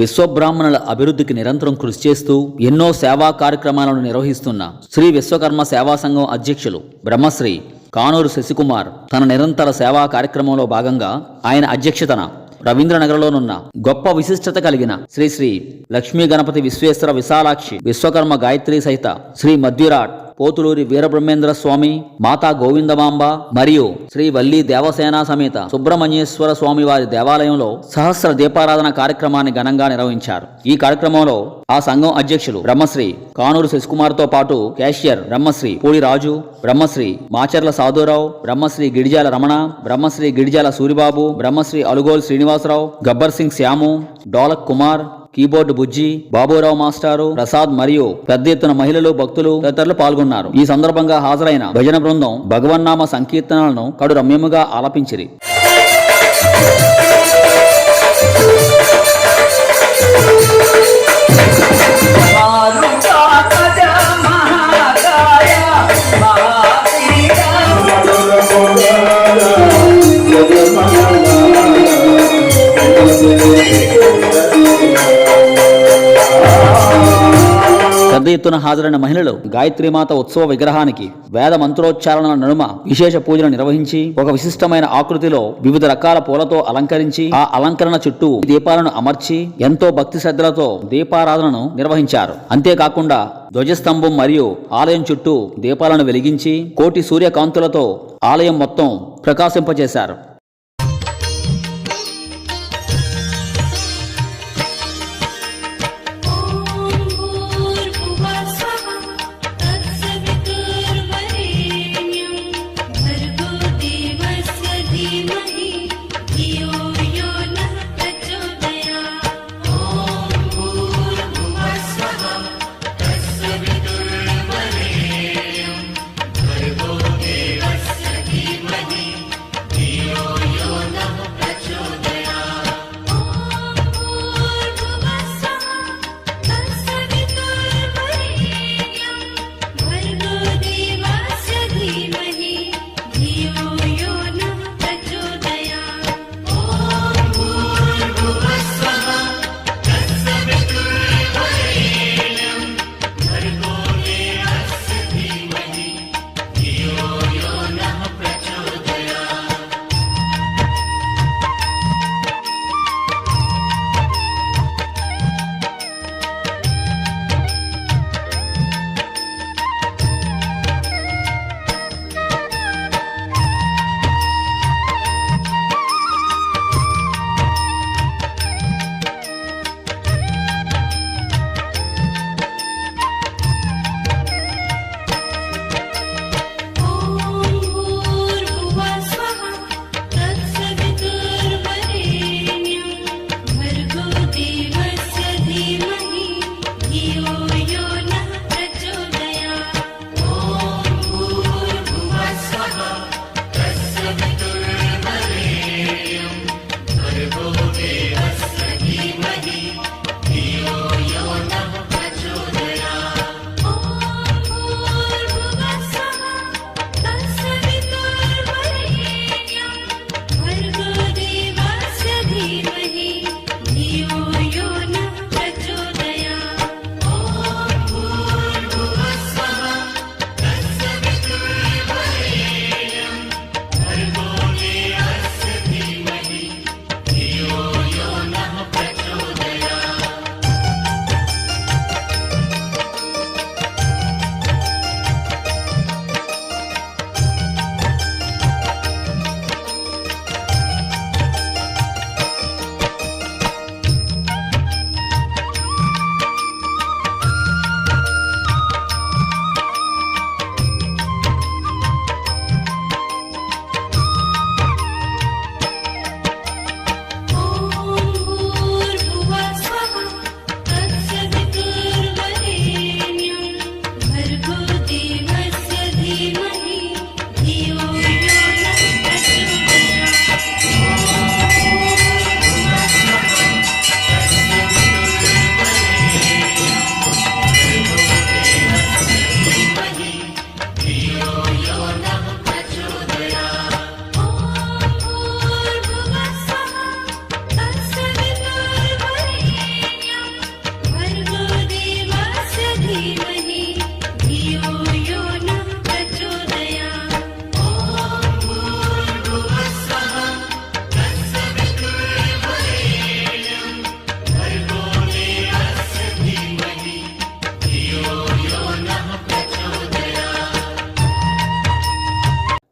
విశ్వబ్రాహ్మణుల అభివృద్ధికి నిరంతరం కృషి చేస్తూ ఎన్నో సేవా కార్యక్రమాలను నిర్వహిస్తున్న శ్రీ విశ్వకర్మ సేవా సంఘం అధ్యక్షులు బ్రహ్మశ్రీ కానూరు శశికుమార్ తన నిరంతర సేవా కార్యక్రమంలో భాగంగా ఆయన అధ్యక్షతన రవీంద్రనగర్లోనున్న గొప్ప విశిష్టత కలిగిన శ్రీ శ్రీ లక్ష్మీ గణపతి విశ్వేశ్వర విశాలాక్షి విశ్వకర్మ గాయత్రి సహిత శ్రీ మధ్విరాట్ పోతులూరి వీరబ్రహ్మేంద్ర స్వామి, మాతా గోవిందమాంబ మరియు శ్రీ వల్లి దేవసేన సమేత సుబ్రహ్మణ్యేశ్వర స్వామి వారి దేవాలయంలో సహస్ర దీపారాధన కార్యక్రమాన్ని ఘనంగా నిర్వహించారు. ఈ కార్యక్రమంలో ఆ సంఘం అధ్యక్షులు బ్రహ్మశ్రీ కానూరు శశికుమార్ తో పాటు క్యాషియర్ బ్రహ్మశ్రీ పూడి రాజు, బ్రహ్మశ్రీ మాచర్ల సాధురావు, బ్రహ్మశ్రీ గిడిజాల రమణ, బ్రహ్మశ్రీ గిడిజాల సూరిబాబు, బ్రహ్మశ్రీ అలుగోలు శ్రీనివాసరావు, గబ్బర్ సింగ్ శ్యాము, డోలక్ కుమార్, కీబోర్డు బుజ్జి, బాబురావు మాస్టారు, ప్రసాద్ మరియు పెద్ద ఎత్తున మహిళలు, భక్తులు తదితరులు పాల్గొన్నారు. ఈ సందర్భంగా హాజరైన భజన బృందం భగవన్నామ సంకీర్తనలను కడు రమ్యముగా ఆలపించిరి. పెద్ద ఎత్తున హాజరైన మహిళలు గాయత్రీమాత ఉత్సవ విగ్రహానికి వేద మంత్రోచ్చారణల నడుమ విశేష పూజలు నిర్వహించి ఒక విశిష్టమైన ఆకృతిలో వివిధ రకాల పూలతో అలంకరించి ఆ అలంకరణ చుట్టూ దీపాలను అమర్చి ఎంతో భక్తి శ్రద్ధలతో దీపారాధనను నిర్వహించారు. అంతేకాకుండా ధ్వజస్తంభం మరియు ఆలయం చుట్టూ దీపాలను వెలిగించి కోటి సూర్యకాంతులతో ఆలయం మొత్తం ప్రకాశింపచేశారు. धियो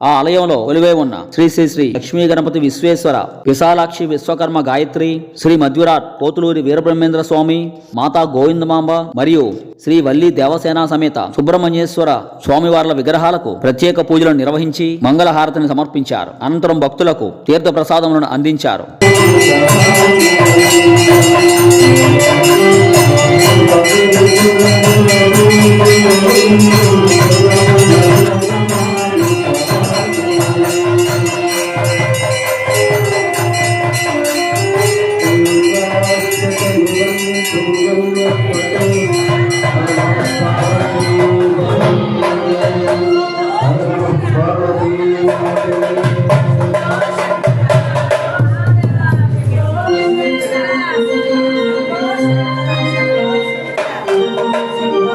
ఆ ఆలయంలో కొలువై ఉన్న శ్రీ శ్రీ శ్రీ లక్ష్మీ గణపతి విశ్వేశ్వర, విశాలాక్షి విశ్వకర్మ గాయత్రి, శ్రీ మధ్యురాట్ పోతులూరి వీరబ్రహ్మేంద్ర స్వామి, మాతా గోవిందమాంబ మరియు శ్రీ వల్లి దేవసేన సమేత సుబ్రహ్మణ్యేశ్వర స్వామివార్ల విగ్రహాలకు ప్రత్యేక పూజలను నిర్వహించి మంగళహారతిని సమర్పించారు. అనంతరం భక్తులకు తీర్థ ప్రసాదములను అందించారు.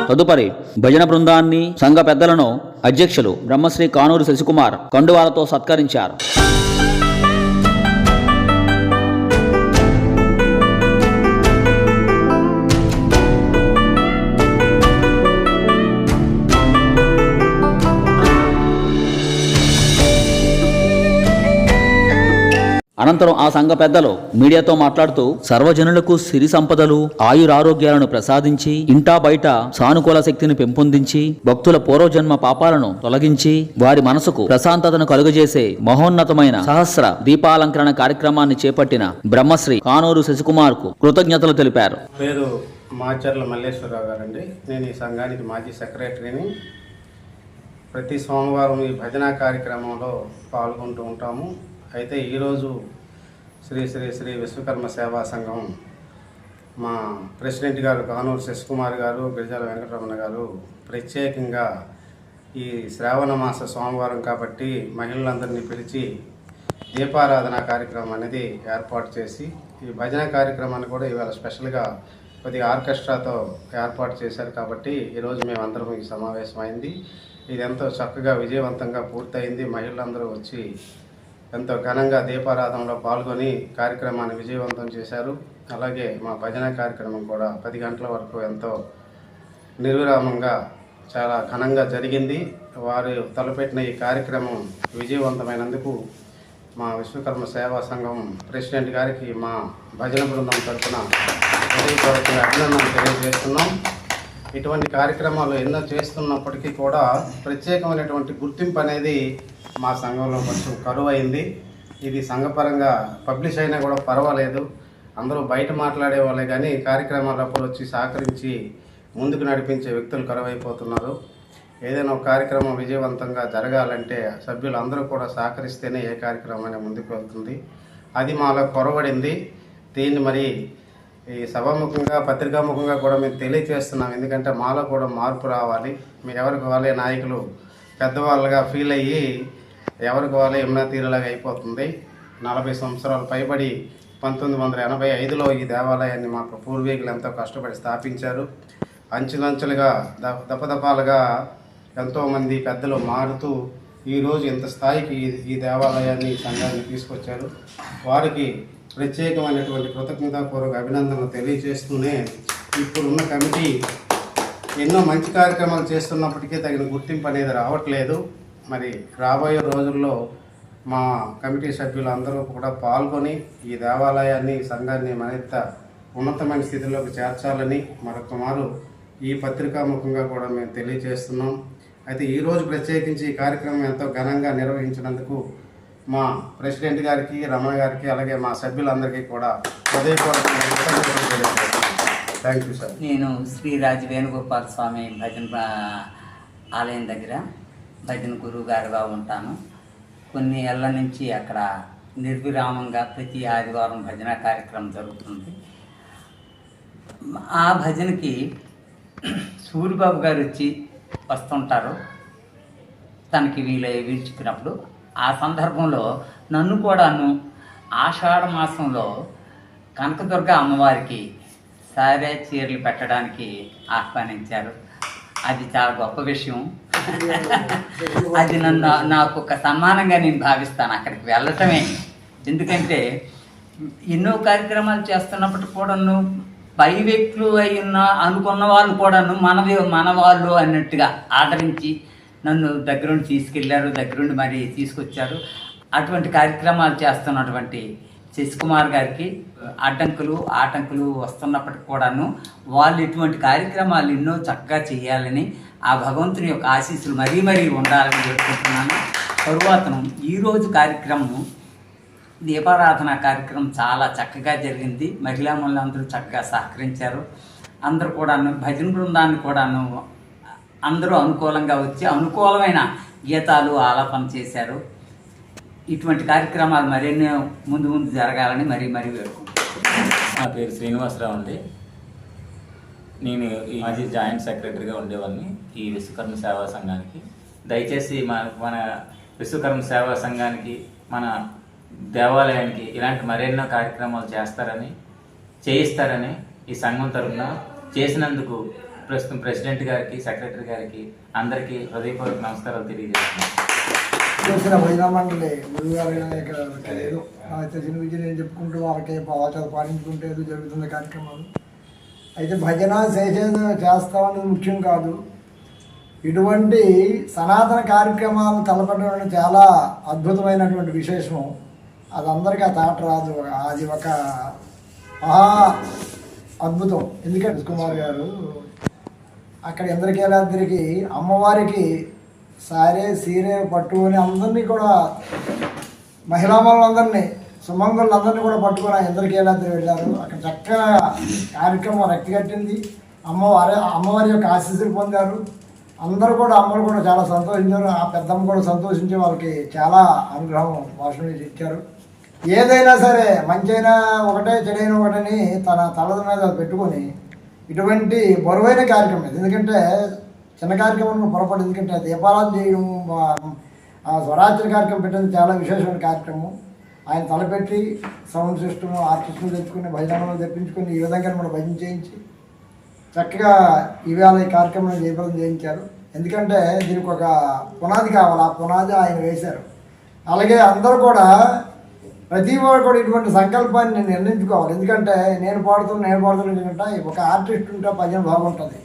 తదుపరి భజన బృందాన్ని, సంఘ పెద్దలను అధ్యక్షులు బ్రహ్మశ్రీ కానూరు శశికుమార్ కండువాలతో సత్కరించారు. అనంతరం ఆ సంఘ పెద్దలు మీడియాతో మాట్లాడుతూ సర్వజనులకు సిరి సంపదలు, ఆయురారోగ్యాలను ప్రసాదించి ఇంటా బయట సానుకూల శక్తిని పెంపొందించి భక్తుల పూర్వజన్మ పాపాలను తొలగించి వారి మనసుకు ప్రశాంతతను కలుగజేసే మహోన్నతమైన సహస్ర దీపాలంకరణ కార్యక్రమాన్ని చేపట్టిన బ్రహ్మశ్రీ కానూరు శశికుమార్ కు కృతజ్ఞతలు తెలిపారు. పేరు మాచర్ల మల్లేశ్వరరావు గారండి. నేను ఈ సంఘానికి మాజీ సెక్రటరీని. ప్రతి సోమవారం ఈ భజన కార్యక్రమంలో పాల్గొంటూ ఉంటాము. అయితే ఈరోజు శ్రీ శ్రీ శ్రీ విశ్వకర్మ సేవా సంఘం మా ప్రెసిడెంట్ గారు కానూరు శశికుమార్ గారు, గిరిజాల వెంకటరమణ గారు ప్రత్యేకంగా ఈ శ్రావణ మాస సోమవారం కాబట్టి మహిళలందరినీ పిలిచి దీపారాధన కార్యక్రమం అనేది ఏర్పాటు చేసి ఈ భజన కార్యక్రమాన్ని కూడా ఇవాళ స్పెషల్గా కొద్దిగా ఆర్కెస్ట్రాతో ఏర్పాటు చేశారు. కాబట్టి ఈరోజు మేమందరం ఈ సమావేశమైంది. ఇది ఎంతో చక్కగా విజయవంతంగా పూర్తయింది. మహిళలందరూ వచ్చి ఎంతో ఘనంగా దీపారాధనలో పాల్గొని కార్యక్రమాన్ని విజయవంతం చేశారు. అలాగే మా భజన కార్యక్రమం కూడా 10 గంటల వరకు ఎంతో నిర్విరామంగా చాలా ఘనంగా జరిగింది. వారు తలపెట్టిన ఈ కార్యక్రమం విజయవంతమైనందుకు మా విశ్వకర్మ సేవా సంఘం ప్రెసిడెంట్ గారికి మా భజన బృందం తరఫున హృదయపూర్వకంగా అభినందనలు తెలియజేస్తున్నాం. ఇటువంటి కార్యక్రమాలు ఎన్నో చేస్తున్నప్పటికీ కూడా ప్రత్యేకమైనటువంటి గుర్తింపు అనేది మా సంఘంలో కొంచెం కరువు అయింది. ఇది సంఘపరంగా పబ్లిష్ అయినా కూడా పర్వాలేదు, అందరూ బయట మాట్లాడే వాళ్ళే కానీ కార్యక్రమాలప్పుడు వచ్చి సహకరించి ముందుకు నడిపించే వ్యక్తులు కరువైపోతున్నారు. ఏదైనా ఒక కార్యక్రమం విజయవంతంగా జరగాలంటే సభ్యులు అందరూ కూడా సహకరిస్తేనే ఏ కార్యక్రమం అనేది ముందుకు వెళ్తుంది. అది మాలో కొరవడింది. దీన్ని మరి ఈ సభాముఖంగా పత్రికాముఖంగా కూడా మేము తెలియజేస్తున్నాం. ఎందుకంటే మాలో కూడా మార్పు రావాలి. మీరు ఎవరికి వాళ్ళే నాయకులు పెద్దవాళ్ళుగా ఫీల్ అయ్యి ఎవరికి వాళ్ళే యమునా తీరులాగా అయిపోతుంది. 40 సంవత్సరాలు పైబడి 1985లో ఈ దేవాలయాన్ని మాకు పూర్వీకులు ఎంతో కష్టపడి స్థాపించారు. అంచెలంచెలుగా దపదపాలుగా ఎంతోమంది పెద్దలు మారుతూ ఈరోజు ఇంత స్థాయికి ఈ దేవాలయాన్ని సంఘాన్ని తీసుకొచ్చారు. వారికి ప్రత్యేకమైనటువంటి కృతజ్ఞతాపూర్వక అభినందనలు తెలియజేస్తూనే ఇప్పుడున్న కమిటీ ఎన్నో మంచి కార్యక్రమాలు చేస్తున్నప్పటికీ తగిన గుర్తింపు అనేది రావట్లేదు. మరి రాబోయే రోజుల్లో మా కమిటీ సభ్యులు అందరూ కూడా పాల్గొని ఈ దేవాలయాన్ని సంఘాన్ని మరింత ఉన్నతమైన స్థితిలోకి చేర్చాలని మరొక మారు ఈ పత్రికాముఖంగా కూడా మేము తెలియజేస్తున్నాం. అయితే ఈరోజు ప్రత్యేకించి ఈ కార్యక్రమం ఎంతో ఘనంగా నిర్వహించినందుకు మా ప్రెసిడెంట్ గారికి, రమణ గారికి, అలాగే మా సభ్యులందరికీ కూడా థ్యాంక్ యూ సార్. నేను శ్రీరాజ్ వేణుగోపాల స్వామి భజన ఆలయం దగ్గర భజన గురువు గారుగా ఉంటాను. కొన్ని ఏళ్ళ నుంచి అక్కడ నిర్విరామంగా ప్రతి ఆదివారం భజన కార్యక్రమం జరుగుతుంది. ఆ భజనకి సూరిబాబు గారు వచ్చి వస్తుంటారు తనకి వీలు చెప్పినప్పుడు. ఆ సందర్భంలో నన్ను కూడాను ఆషాఢ మాసంలో కనకదుర్గ అమ్మవారికి సారే చీరలు పెట్టడానికి ఆహ్వానించారు. అది చాలా గొప్ప విషయం. అది నాకు ఒక సన్మానంగా నేను భావిస్తాను అక్కడికి వెళ్ళటమే. ఎందుకంటే ఎన్నో కార్యక్రమాలు చేస్తున్నప్పటికి కూడాను పై వ్యక్తులు అయిన అనుకున్న వాళ్ళు కూడాను మన వాళ్ళు అన్నట్టుగా ఆదరించి నన్ను దగ్గరుండి తీసుకెళ్లారు, దగ్గరుండి మరి తీసుకొచ్చారు. అటువంటి కార్యక్రమాలు చేస్తున్నటువంటి శశికుమార్ గారికి ఆటంకులు వస్తున్నప్పటికి కూడాను వాళ్ళు ఇటువంటి కార్యక్రమాలు ఎన్నో చక్కగా చేయాలని, ఆ భగవంతుని యొక్క ఆశీస్సులు మరీ మరీ ఉండాలని కోరుకుంటున్నాను. తరువాతను ఈరోజు కార్యక్రమం దీపారాధన కార్యక్రమం చాలా చక్కగా జరిగింది. మహిళా మనులందరూ చక్కగా సహకరించారు. అందరూ కూడాను భజన బృందాన్ని కూడాను అందరూ అనుకూలంగా వచ్చి అనుకూలమైన గీతాలు ఆలాపన చేశారు. ఇటువంటి కార్యక్రమాలు మరెన్నో ముందు జరగాలని మరీ వేడుకుంటున్నాను. నా పేరు శ్రీనివాసరావు అండి. నేను ఈ మాజీ జాయింట్ సెక్రటరీగా ఉండేవాడిని ఈ విశ్వకర్మ సేవా సంఘానికి. దయచేసి మన విశ్వకర్మ సేవా సంఘానికి, మన దేవాలయానికి ఇలాంటి మరెన్నో కార్యక్రమాలు చేయిస్తారని ఈ సంఘం తరఫున చేసినందుకు ప్రస్తుతం ప్రెసిడెంట్ గారికి, సెక్రటరీ గారికి అందరికీ హృదయపూర్వక నమస్కారాలు తెలియజేస్తున్నాను. చేసిన భజన మండలి గురుగారు ఇక్కడ లేదు, తెలిసిన విద్య నేను చెప్పుకుంటూ వాళ్ళకి ఆచారాలు పాటించుకుంటూ ఏదో జరుగుతున్న కార్యక్రమాలు. అయితే భజన చేస్తామనేది ముఖ్యం కాదు, ఇటువంటి సనాతన కార్యక్రమాలు తలపడడం చాలా అద్భుతమైనటువంటి విశేషం. అది అందరికీ ఆ తాట రాదు, అది ఒక మహా అద్భుతం. ఎందుకంటే కుమార్ గారు అక్కడ ఇంద్రకీలాద్రికి అమ్మవారికి సారే సీరే పట్టుకొని అందరినీ కూడా మహిళామణులందరినీ సుమంగులందరినీ కూడా పట్టుకొని ఇంద్రకీలాద్రి వెళ్ళారు. అక్కడ చక్కగా కార్యక్రమం రక్తిగట్టింది. అమ్మవారి యొక్క ఆశీస్సులు పొందారు. అందరూ కూడా అమ్మలు కూడా చాలా సంతోషించారు. ఆ పెద్దమ్మ కూడా సంతోషించి వాళ్ళకి చాలా అనుగ్రహం భాషణ ఇచ్చారు. ఏదైనా సరే మంచైనా ఒకటే చెడైన ఒకటని తన తల మీద పెట్టుకొని ఇటువంటి బరువైన కార్యక్రమం ఇది. ఎందుకంటే చిన్న కార్యక్రమం పొరపాటు, ఎందుకంటే దీపారాధన చేయడం, స్వరాత్రి కార్యక్రమం పెట్టడం చాలా విశేషమైన కార్యక్రమం. ఆయన తలపెట్టి సౌండ్ సిస్టమ్ ఆర్టిస్టులు తెచ్చుకుని భజనలు తెప్పించుకొని ఈ విధంగా మనం భజన చేయించి చక్కగా ఇవాళ ఈ కార్యక్రమం జయప్రదం చేయించారు. ఎందుకంటే దీనికి ఒక పునాది కావాలి, ఆ పునాది ఆయన వేశారు. అలాగే అందరూ కూడా ప్రతి వాడు కూడా ఇటువంటి సంకల్పాన్ని నేను నిర్ణయించుకోవాలి. ఎందుకంటే నేను పాడుతున్నా ఎందుకంటే ఒక ఆర్టిస్ట్ ఉంటే భజన బాగుంటుంది,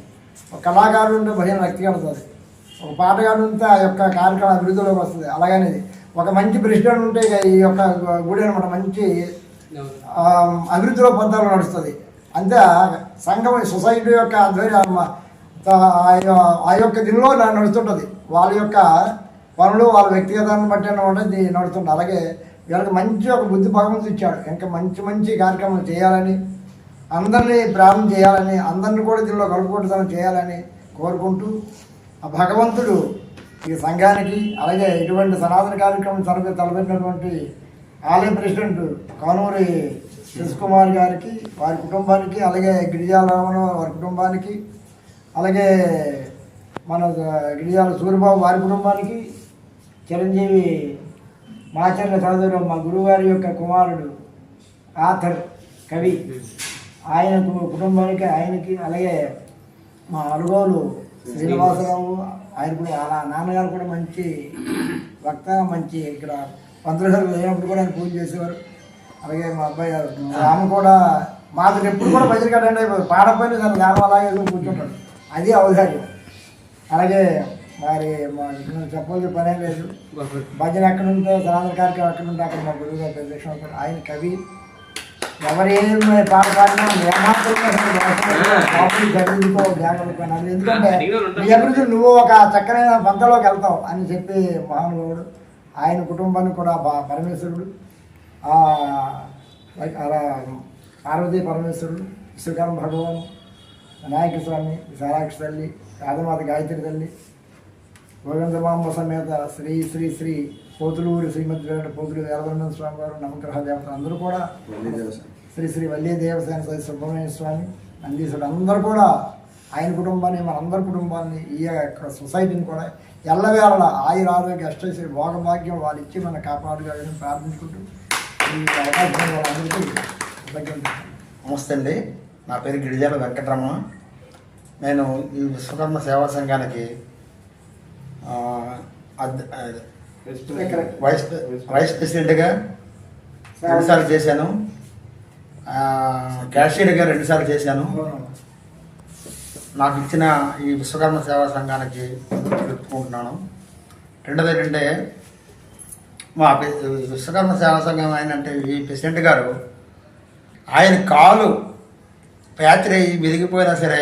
ఒక కళాకారుడు ఉంటే భజన రక్తి కడుతుంది, ఒక పాటగాడు ఉంటే ఆ యొక్క కార్యక్రమం అభివృద్ధిలోకి వస్తుంది. అలాగనేది ఒక మంచి ప్రెసిడెంట్ ఉంటే ఈ యొక్క గుడి అనమాట మంచి అభివృద్ధిలో పంతాలు నడుస్తుంది. అంతే సంఘం సొసైటీ యొక్క ఆధ్వర్యం ఆ యొక్క దీనిలో నడుస్తుంటుంది. వాళ్ళ యొక్క పనులు వాళ్ళ వ్యక్తిగతాన్ని బట్టి అనేది నడుస్తుంటుంది. అలాగే వీళ్ళకి మంచి ఒక బుద్ధి భగవంతుడు ఇచ్చాడు. ఇంకా మంచి మంచి కార్యక్రమాలు చేయాలని, అందరినీ ప్రారంభం చేయాలని, అందరినీ కూడా దీనిలో కలుపుకోవడం చేయాలని కోరుకుంటూ ఆ భగవంతుడు ఈ సంఘానికి అలాగే ఇటువంటి సనాతన కార్యక్రమం తలపెట్టినటువంటి ఆలయ ప్రెసిడెంట్ కానూరి శశికుమార్ గారికి, వారి కుటుంబానికి, అలాగే గిరిజాలరామణ వారి కుటుంబానికి, అలాగే మన గిరిజాల సూర్యబాబు వారి కుటుంబానికి, చిరంజీవి మాచర్ల చౌదరి మా గురువుగారి యొక్క కుమారుడు ఆథర్ కవి ఆయన కుటుంబానికి, ఆయనకి, అలాగే మా అలుగోలు శ్రీనివాసరావు ఆయన కూడా అలా నాన్నగారు కూడా మంచి వక్త, మంచి ఇక్కడ పంతులు లేనప్పుడు కూడా ఆయన పూజ చేసేవారు. అలాగే మా అబ్బాయి గారు రాము కూడా మాకు ఎప్పుడు కూడా భజన కట్టండి పాడపోయిన దాని రాము అలాగే కూర్చుంటాడు, అది ఔదార్యం. అలాగే మరి మా చెప్పాల్సిన పనే లేదు. భజన ఎక్కడ ఉంటే సనాతన కార్యక్రమం ఎక్కడ ఉంటే అక్కడ మా గురువు గారు ప్రదక్షిణ అవుతాడు. ఆయన కవి, ఎవరేం పాట పాడినా గర్వించుకోవాలి. ఎందుకంటే నీ అభివృద్ధి నువ్వు ఒక చక్కనైన పంతలోకి వెళ్తావు అని చెప్పి మహానుభావుడు. ఆయన కుటుంబానికి కూడా పరమేశ్వరుడు, పార్వతీ పరమేశ్వరుడు, విశ్వకర్మ భగవాను, వినాయక స్వామి, విశాలాక్షి తల్లి, వేదమాత గాయత్రి తల్లి, గోవిందమాంబ సమేత శ్రీ శ్రీ శ్రీ పోతులూరు శ్రీమద్ పోతులు వీరభద్ర స్వామి వారు, నవగ్రహ దేవతలు అందరూ కూడా, శ్రీ శ్రీ వల్లి దేవసేన సరి సుబ్రహ్మణ్య స్వామి, నందీశ్వరుడు అందరూ కూడా ఆయన కుటుంబాన్ని, మనందరి కుటుంబాన్ని, ఈ యొక్క సొసైటీని కూడా ఎల్లవేళ ఆయుర ఆరోగ్య అష్టైశ్వరి భోగభాగ్యం వాళ్ళు ఇచ్చి మనం కాపాడుకోవాలని ప్రార్థించుకుంటూ ఈ అవకాశం వాళ్ళందరికీ నమస్తే అండి. నా పేరు గిరిజాల వెంకటరమణ. నేను ఈ విశ్వకర్మ సేవా సంఘానికి వైస్ ప్రెసిడెంట్గా 2 సార్లు చేశాను, క్యాషియర్గా 2 సార్లు చేశాను. నాకు ఇచ్చిన ఈ విశ్వకర్మ సేవా సంఘానికి చెప్పుకుంటున్నాను. రెండోది ఏంటంటే మా విశ్వకర్మ సేవా సంఘం ఆయన ఈ ప్రెసిడెంట్ గారు ఆయన కాలు ప్యాచర్ అయ్యి విరిగిపోయినా సరే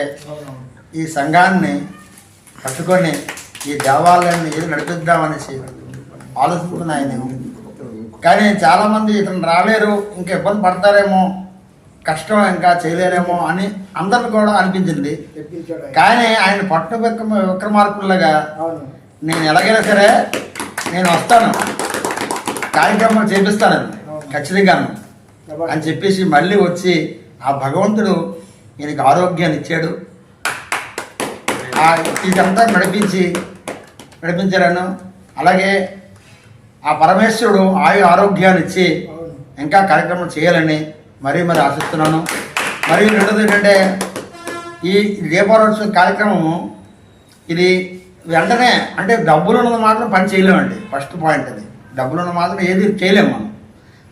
ఈ సంఘాన్ని పట్టుకొని ఈ దేవాలయాన్ని ఏది నడిపిద్దామనేసి ఆలోచిస్తున్న ఆయన. కానీ చాలామంది ఇతను రాలేరు, ఇంకా ఇబ్బంది పడతారేమో, కష్టం ఇంకా చేయలేరేమో అని అందరిని కూడా అనిపించింది. కానీ ఆయన పట్టు విక్రమార్కుల్లాగా నేను ఎలాగైనా సరే నేను వస్తాను, కార్యక్రమం చేపిస్తానండి ఖచ్చితంగాను అని చెప్పేసి మళ్ళీ వచ్చి ఆ భగవంతుడు ఈయనకి ఆరోగ్యాన్ని ఇచ్చాడు. ఇదంతా నడిపించాను. అలాగే ఆ పరమేశ్వరుడు ఆరోగ్యాన్ని ఇచ్చి ఇంకా కార్యక్రమం చేయాలని మరీ ఆశిస్తున్నాను. మరియు రెండోది ఏంటంటే ఈ దీపావళోత్సవం కార్యక్రమము ఇది వెంటనే అంటే డబ్బులు ఉన్నది మాత్రం పని చేయలేమండి. ఫస్ట్ పాయింట్ అది, డబ్బులు ఉన్నది మాత్రం ఏది చేయలేము మనం.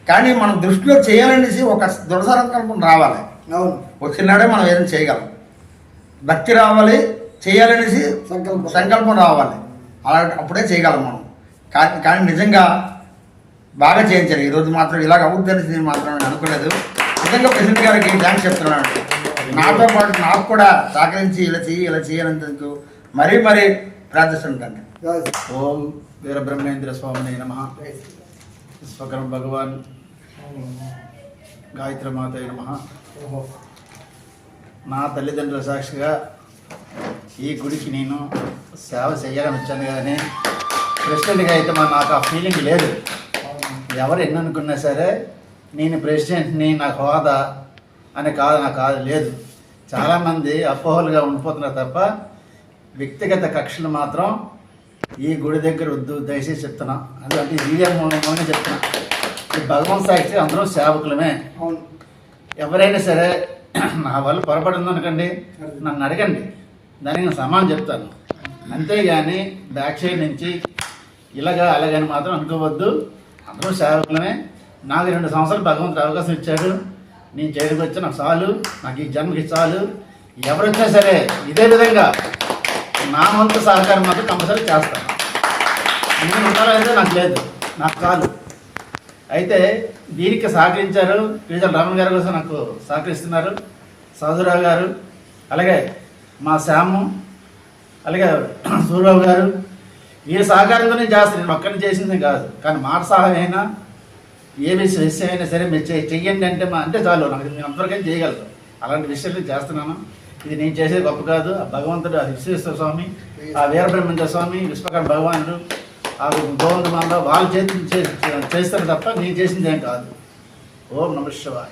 కానీ మనం దృష్టిలో చేయాలనేసి ఒక దృఢ సంకల్పం రావాలి. వచ్చినాడే మనం ఏదైనా చేయగలం. భక్తి రావాలి, చేయాలనేసి సంకల్పం రావాలి. అలా అప్పుడే చేయగలం మనం. కానీ నిజంగా బాగా చేయించారు. ఈరోజు మాత్రం ఇలాగ అవుద్దని నేను మాత్రం అనుకోలేదు. నిజంగా ప్రెసిడెంట్ గారికి థ్యాంక్స్ చెప్తున్నాను. నాతో పాటు నాకు కూడా సహకరించి ఇలా చేయాలందుకు మరీ ప్రార్థిస్తుంటాను. ఓం వీరబ్రహ్మేంద్ర స్వామినే నమః. విశ్వకర్మ భగవాన్ గాయత్రి మాతయ్య నమః. నా తల్లిదండ్రుల సాక్షిగా ఈ గుడికి నేను సేవ చేయాలని వచ్చాను. కానీ ప్రెసిడెంట్గా అయితే నాకు ఆ ఫీలింగ్ లేదు. ఎవరు ఎన్ని అనుకున్నా సరే నేను ప్రెసిడెంట్ని, నాకు హోదా అని నాకు లేదు. చాలామంది అపోహలుగా ఉండిపోతున్నారు తప్ప వ్యక్తిగత కక్షలు మాత్రం ఈ గుడి దగ్గర వద్దు, దయచేసి చెప్తున్నా. అందుకంటే వీడియో మూలంగానే చెప్తున్నా. ఈ భగవంత్ సాక్షి అందరూ సేవకులమే. ఎవరైనా సరే నా వాళ్ళు పొరపడింది అనుకోండి, నన్ను అడగండి, దానికి నేను సమానం చెప్తాను. అంతేగాని బ్యాక్ సైడ్ నుంచి అలాగని మాత్రం అనుకోవద్దు. అందరూ సేవకులమే. నాకు 2 సంవత్సరాలు భగవంతుడు అవకాశం ఇచ్చాడు. నేను చేయడానికి వచ్చి నాకు చాలు, నాకు ఈ జన్మకి చాలు. ఎవరు వచ్చినా సరే ఇదే విధంగా నా వంతు సహకారం మాత్రం కంపల్సరీ చేస్తాను. నేను ఉండాలంటే నాకు లేదు, నాకు కాదు. అయితే దీనికి సహకరించారు గిరిజల రామన్ గారు కోసం నాకు సహకరిస్తున్నారు, సహదురావు గారు, అలాగే మా శ్యాము, అలాగే సూర్యరావు గారు. వీరి సహకారంతో నేను చేస్తాను. నేను ఒక్కరిని చేసింది కాదు. కానీ మాట సహాయం అయినా ఏ విషయం అయినా సరే మీరు చెయ్యండి అంటే చాలు, నాకు నేను అంతవరకైనా చేయగలరు. అలాంటి విషయాలు చేస్తున్నాను. ఇది నేను చేసేది గొప్ప కాదు. ఆ భగవంతుడు, ఆ విశ్వేశ్వర స్వామి, ఆ వీరబ్రహ్మేంద్ర స్వామి, విశ్వకర్మ భగవానుడు, ఆ గోవిందమాల వాళ్ళు చేస్తారు తప్ప నేను చేసింది ఏం కాదు. ఓం నమః శివాయ.